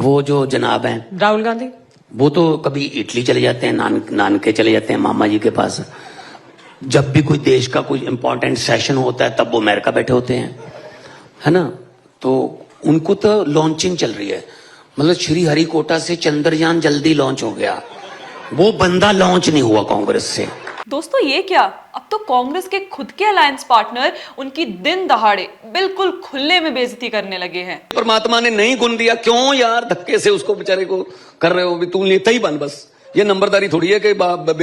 वो जो जनाब हैं राहुल गांधी, वो तो कभी इटली चले जाते हैं, नानके चले जाते हैं मामा जी के पास। जब भी कोई देश का कोई इंपॉर्टेंट सेशन होता है तब वो अमेरिका बैठे होते हैं, है ना। तो उनको तो लॉन्चिंग चल रही है, मतलब श्री हरिकोटा से चंद्रयान जल्दी लॉन्च हो गया, वो बंदा लॉन्च नहीं हुआ कांग्रेस से। दोस्तों ये क्या, अब तो कांग्रेस के खुद के अलायंस पार्टनर उनकी दिन दहाड़े बिल्कुल खुले में बेइज्जती करने लगे हैं। परमात्मा ने नहीं गुण दिया, क्यों यार धक्के से उसको बेचारे को कर रहे हो, भी तू नेता ही बन बस। ये नंबरदारी थोड़ी है कि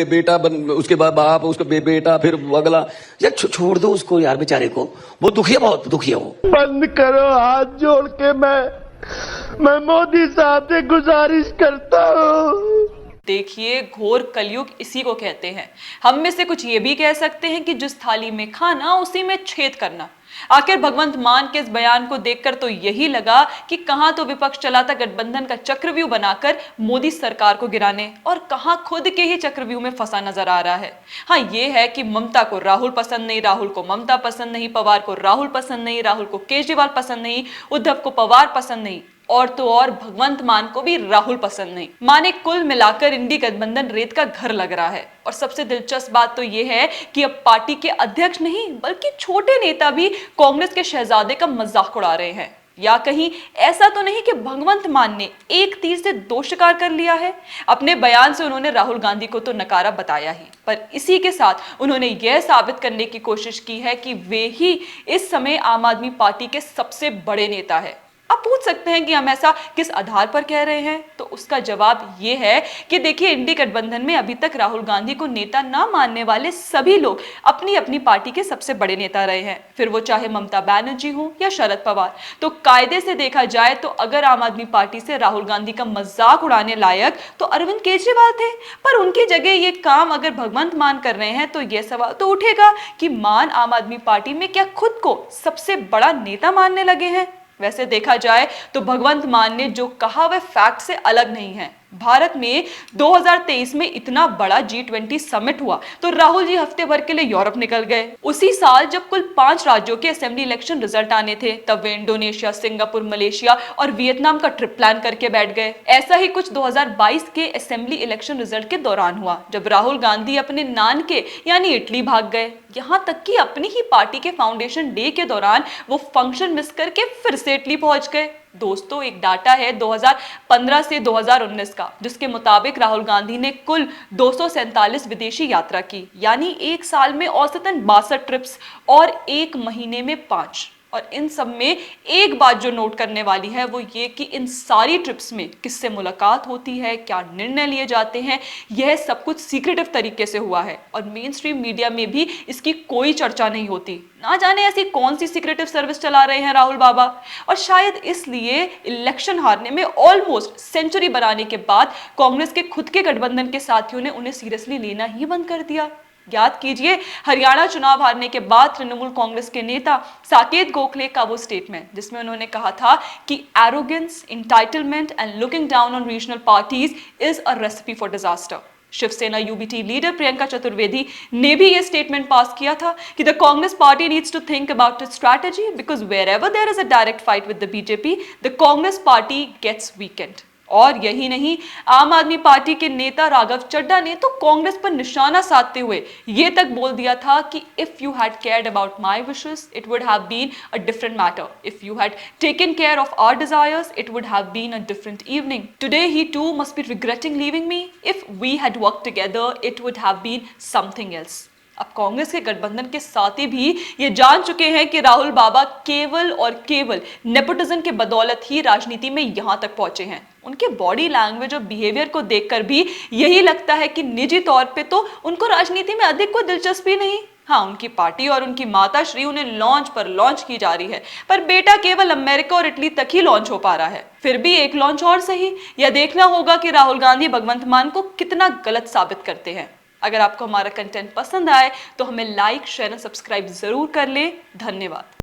बेटा बन, उसके बाद बाप, उसका बेटा, फिर अगला। यार छोड़ दो उसको यार, बेचारे को, वो दुखी है, बहुत दुखी है वो। बंद करो, हाथ जोड़ के मैं मोदी साहब से गुजारिश करता हूँ। देखिए, घोर कलयुग इसी को कहते हैं। हम में से कुछ ये भी कह सकते हैं कि जिस थाली में खाना उसी में छेद करना। आखिर भगवंत मान के इस बयान को देखकर तो यही लगा कि कहां तो विपक्ष चला था गठबंधन का चक्रव्यूह बनाकर मोदी सरकार को गिराने, और कहां खुद के ही चक्रव्यूह में फंसा नजर आ रहा है। हाँ, ये है कि ममता को राहुल पसंद नहीं, राहुल को ममता पसंद नहीं, पवार को राहुल पसंद नहीं, राहुल को केजरीवाल पसंद नहीं, उद्धव को पवार पसंद नहीं, और तो और भगवंत मान को भी राहुल पसंद नहीं। माने कुल मिलाकर इंडी गठबंधन रेत का घर लग रहा है। और सबसे दिलचस्प बात तो यह है कि अब पार्टी के अध्यक्ष नहीं बल्कि छोटे नेता भी कांग्रेस के शहजादे का मजाक उड़ा रहे हैं। या कहीं ऐसा तो नहीं कि भगवंत मान ने एक तीर से दो शिकार कर लिया है। अपने बयान से उन्होंने राहुल गांधी को तो नकारा बताया ही, पर इसी के साथ उन्होंने यह साबित करने की कोशिश की है कि वे ही इस समय आम आदमी पार्टी के सबसे बड़े नेता है। आप पूछ सकते हैं कि हम ऐसा किस आधार पर कह रहे हैं, तो उसका जवाब ये है कि देखिए, इंडी गठबंधन में अभी तक राहुल गांधी को नेता ना मानने वाले सभी लोग अपनी अपनी पार्टी के सबसे बड़े नेता रहे हैं, फिर वो चाहे ममता बनर्जी हो या शरद पवार। तो कायदे से देखा जाए तो अगर आम आदमी पार्टी से राहुल गांधी का मजाक उड़ाने लायक तो अरविंद केजरीवाल थे, पर उनकी जगह ये काम अगर भगवंत मान कर रहे हैं तो यह सवाल तो उठेगा कि मान आम आदमी पार्टी में क्या खुद को सबसे बड़ा नेता मानने लगे हैं। वैसे देखा जाए तो भगवंत मान ने जो कहा वह फैक्ट से अलग नहीं है। भारत में 2023 में इतना बड़ा G20 समिट हुआ तो राहुल जी हफ्ते भर के लिए यूरोप निकल गए। उसी साल जब कुल 5 राज्यों के असेंबली इलेक्शन रिजल्ट आने थे तब वे इंडोनेशिया, सिंगापुर, मलेशिया और वियतनाम का ट्रिप प्लान करके बैठ गए। ऐसा ही कुछ 2022 के असेंबली इलेक्शन रिजल्ट के दौरान हुआ जब राहुल गांधी अपने नानके यानी इटली भाग गए। यहाँ तक कि अपनी ही पार्टी के फाउंडेशन डे के दौरान वो फंक्शन मिस करके फिर से इटली पहुंच गए। दोस्तों, एक डाटा है 2015 से 2019 का, जिसके मुताबिक राहुल गांधी ने कुल 247 विदेशी यात्रा की, यानी एक साल में औसतन 62 ट्रिप्स और एक महीने में 5। और इन सब में एक बात जो नोट करने वाली है वो ये कि इन सारी ट्रिप्स में किससे मुलाकात होती है, क्या निर्णय लिए जाते हैं, यह सब कुछ सीक्रेटिव तरीके से हुआ है और मेन स्ट्रीम मीडिया में भी इसकी कोई चर्चा नहीं होती। ना जाने ऐसी कौन सी सीक्रेटिव सर्विस चला रहे हैं राहुल बाबा। और शायद इसलिए इलेक्शन हारने में ऑलमोस्ट सेंचुरी बनाने के बाद कांग्रेस के खुद के गठबंधन के साथियों ने उन्हें सीरियसली लेना ही बंद कर दिया। याद कीजिए, हरियाणा चुनाव हारने के बाद तृणमूल कांग्रेस के नेता साकेत गोखले का वो स्टेटमेंट जिसमें उन्होंने कहा था कि arrogance, entitlement and looking down on regional parties is a recipe for disaster. Shiv Sena UBT leader Priyanka Chaturvedi ने भी ये स्टेटमेंट पास किया था कि the Congress party needs to think about its strategy because wherever there is a direct fight with the BJP the Congress party gets weakened. और यही नहीं, आम आदमी पार्टी के नेता राघव चड्ढा ने तो कांग्रेस पर निशाना साधते हुए ये तक बोल दिया था कि if you had cared about my wishes it would have been a different matter, if you had taken care of our desires it would have been a different evening, today he too must be regretting leaving me, if we had worked together it would have been something else. अब कांग्रेस के गठबंधन के साथी भी ये जान चुके हैं कि राहुल बाबा केवल और केवल नेपोटिज्म के बदौलत ही राजनीति में यहां तक पहुंचे हैं। उनके बॉडी लैंग्वेज और बिहेवियर को देखकर भी यही लगता है कि निजी तौर पे तो उनको राजनीति में अधिक कोई दिलचस्पी नहीं। हाँ, उनकी पार्टी और उनकी माता श्री उन्हें लॉन्च पर लॉन्च की जा रही है, पर बेटा केवल अमेरिका और इटली तक ही लॉन्च हो पा रहा है। फिर भी एक लॉन्च और सही, यह देखना होगा कि राहुल गांधी भगवंत मान को कितना गलत साबित करते हैं। अगर आपको हमारा कंटेंट पसंद आए तो हमें लाइक, शेयर और सब्सक्राइब जरूर कर ले। धन्यवाद।